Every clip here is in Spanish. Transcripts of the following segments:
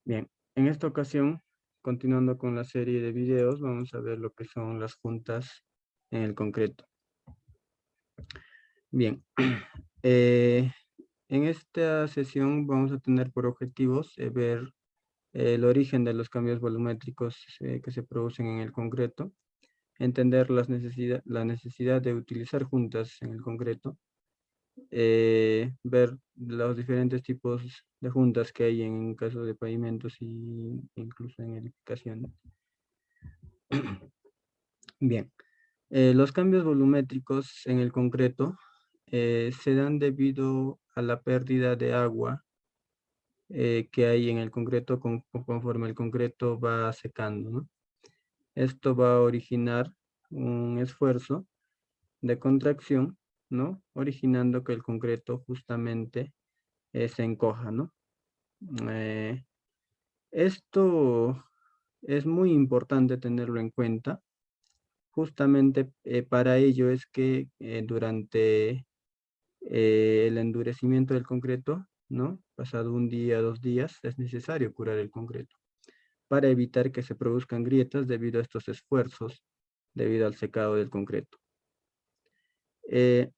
Bien, en esta ocasión, continuando con la serie de videos, vamos a ver lo que son las juntas en el concreto. Bien, eh, en esta sesión vamos a tener por objetivos ver el origen de los cambios volumétricos que se producen en el concreto, entender la necesidad de utilizar juntas en el concreto, ver los diferentes tipos de juntas que hay en caso de pavimentos y incluso en edificaciones. Bien, los cambios volumétricos en el concreto se dan debido a la pérdida de agua que hay en el concreto conforme el concreto va secando, ¿no? Esto va a originar un esfuerzo de contracción, ¿no? Originando que el concreto justamente se encoja, ¿no? Eh, Esto es muy importante tenerlo en cuenta. Justamente para ello es que durante el endurecimiento del concreto, ¿no? Pasado un día, 2 días, es necesario curar el concreto para evitar que se produzcan grietas debido a estos esfuerzos, debido al secado del concreto. Eh,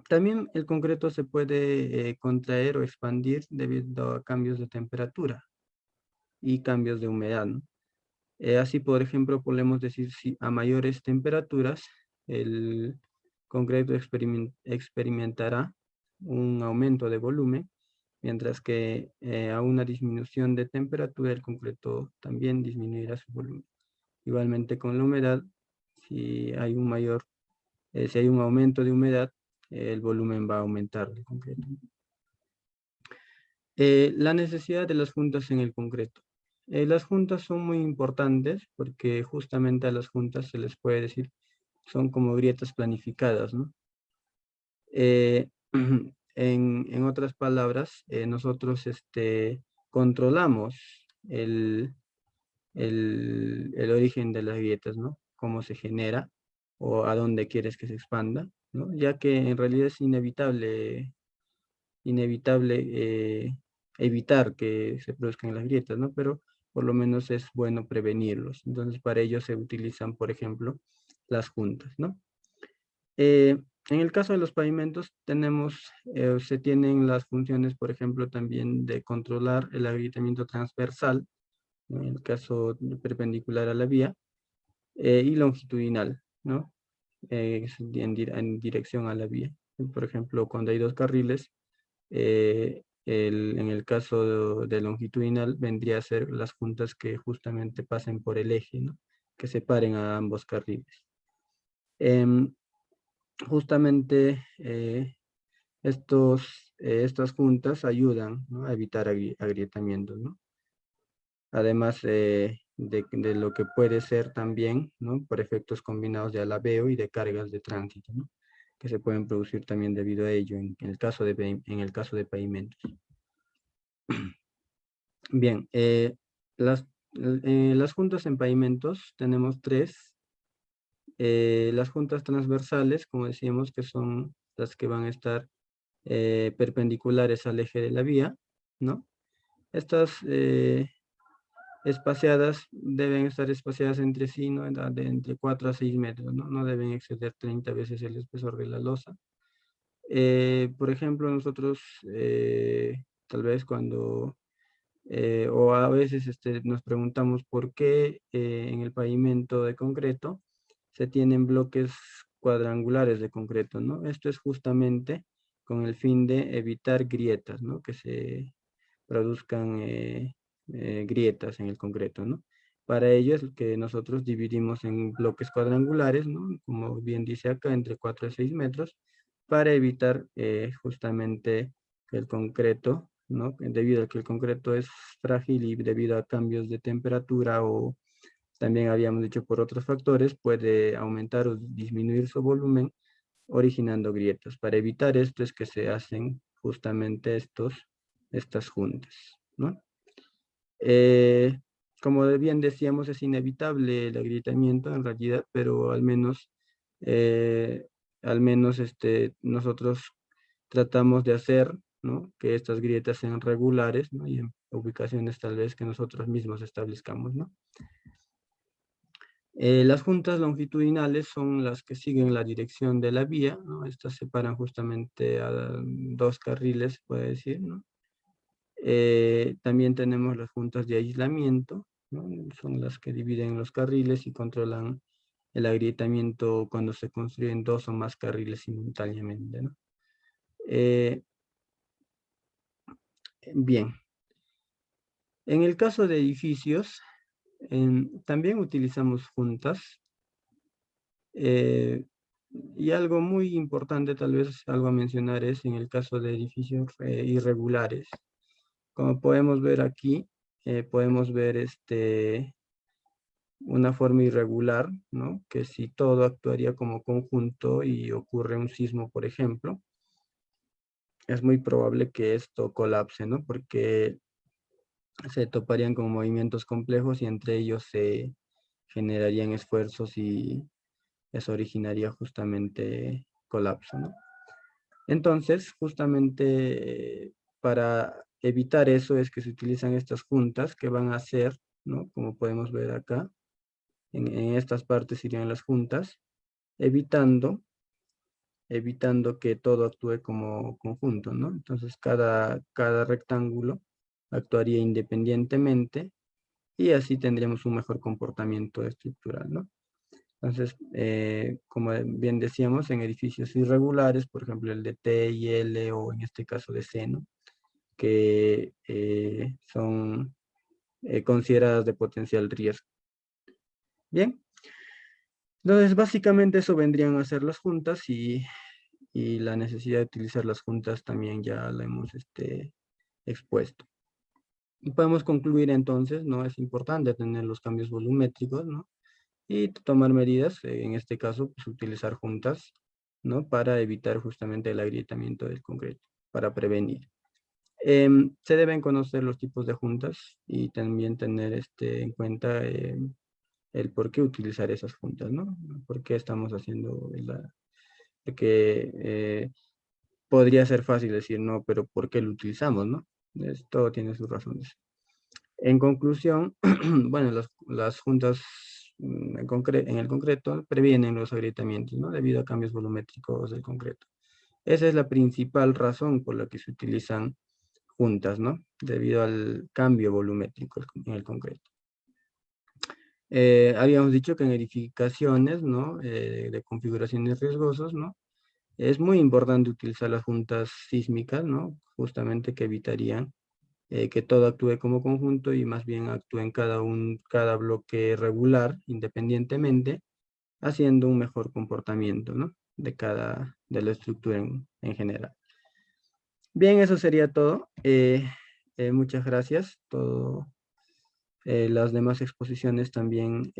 También el concreto se puede contraer o expandir debido a cambios de temperatura y cambios de humedad, ¿no? Así, por ejemplo, podemos decir si a mayores temperaturas el concreto experimentará un aumento de volumen, mientras que a una disminución de temperatura el concreto también disminuirá su volumen. Igualmente con la humedad, si hay si hay un aumento de humedad, el volumen va a aumentar del concreto. La necesidad de las juntas en el concreto. Las juntas son muy importantes porque justamente a las juntas se les puede decir, son como grietas planificadas, ¿no? Eh, en otras palabras, nosotros controlamos el, el origen de las grietas, ¿no? Cómo se genera o a dónde quieres que se expanda, ¿no? Ya que en realidad es inevitable evitar que se produzcan las grietas, ¿no? Pero por lo menos es bueno prevenirlos. Entonces, para ello se utilizan, por ejemplo, las juntas, ¿no? En el caso de los pavimentos, se tienen las funciones, por ejemplo, también de controlar el agrietamiento transversal, ¿no? En el caso perpendicular a la vía, y longitudinal, ¿no? En dirección a la vía. Por ejemplo, cuando hay dos carriles, en el caso de longitudinal vendría a ser las juntas que justamente pasen por el eje, ¿no? Que separen a ambos carriles. Em, Justamente estas juntas ayudan, ¿no? A evitar agrietamientos, ¿no? Además de lo que puede ser también, ¿no? Por efectos combinados de alabeo y de cargas de tránsito, ¿no? Que se pueden producir también debido a ello en en el caso de pavimentos. Bien, las juntas en pavimentos tenemos tres. Las juntas transversales, como decíamos, que son las que van a estar perpendiculares al eje de la vía, ¿no? Estas deben estar espaciadas entre sí, ¿no? Entre 4 a 6 metros, ¿no? No deben exceder 30 veces el espesor de la losa. Por ejemplo, nosotros tal vez o a veces nos preguntamos por qué en el pavimento de concreto se tienen bloques cuadrangulares de concreto, ¿no? Esto es justamente con el fin de evitar grietas, ¿no? Que se produzcan grietas en el concreto, ¿no? Para ello es que nosotros dividimos en bloques cuadrangulares, ¿no? Como bien dice acá, entre 4 a 6 metros, para evitar justamente que el concreto, ¿no? Debido a que el concreto es frágil y debido a cambios de temperatura o también habíamos dicho por otros factores, puede aumentar o disminuir su volumen, originando grietas. Para evitar esto es que se hacen justamente estas juntas, ¿no? Eh, Como bien decíamos, es inevitable el agrietamiento en realidad, pero eh, al menos nosotros tratamos de hacer, ¿no? Que estas grietas sean regulares, ¿no? ubicaciones tal vez que nosotros mismos establezcamos, ¿no? Las juntas longitudinales son las que siguen la dirección de la vía, ¿no? Estas separan justamente a dos carriles, se puede decir, ¿no? También tenemos las juntas de aislamiento, ¿no? Son las que dividen los carriles y controlan el agrietamiento cuando se construyen dos o más carriles simultáneamente, ¿no? Bien, en el caso de edificios, también utilizamos juntas. Y algo muy importante, tal vez algo a mencionar, es en el caso de edificios irregulares. Como podemos ver aquí, podemos ver una forma irregular, ¿no? Que si todo actuaría como conjunto y ocurre un sismo, por ejemplo, es muy probable que esto colapse, ¿no? Porque se toparían con movimientos complejos y entre ellos se generarían esfuerzos y eso originaría justamente colapso, ¿no? Entonces, justamente para evitar eso es que se utilizan estas juntas que van a ser, ¿no? Como podemos ver acá, en estas partes irían las juntas, evitando, evitando que todo actúe como conjunto, ¿no? Entonces, cada rectángulo actuaría independientemente y así tendríamos un mejor comportamiento estructural, ¿no? Entonces, como bien decíamos, en edificios irregulares, por ejemplo, el de T y L o en este caso de C, ¿no? Que son consideradas de potencial riesgo. Bien, entonces básicamente eso vendrían a ser las juntas y la necesidad de utilizar las juntas también ya la hemos expuesto. Y podemos concluir entonces, ¿no? Es importante tener los cambios volumétricos, ¿no? Y tomar medidas, en este caso, pues utilizar juntas, ¿no? Para evitar justamente el agrietamiento del concreto, para prevenir. Se deben conocer los tipos de juntas y también tener en cuenta el por qué utilizar esas juntas, ¿no? ¿Por qué estamos haciendo porque podría ser fácil decir, no, pero ¿por qué lo utilizamos, no? Todo tiene sus razones. En conclusión, bueno, las juntas en el concreto previenen los agrietamientos, ¿no? Debido a cambios volumétricos del concreto. Esa es la principal razón por la que se utilizan juntas, ¿no? Debido al cambio volumétrico en el concreto. Habíamos dicho que en edificaciones, ¿no? De configuraciones riesgosas, ¿no? Es muy importante utilizar las juntas sísmicas, ¿no? Justamente que evitarían que todo actúe como conjunto y más bien actúe en cada bloque regular, independientemente, haciendo un mejor comportamiento, ¿no? De la estructura en general. Bien, eso sería todo. Muchas gracias. Las demás exposiciones también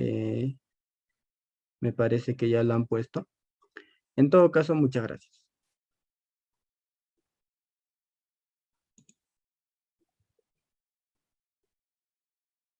me parece que ya la han puesto. En todo caso, muchas gracias.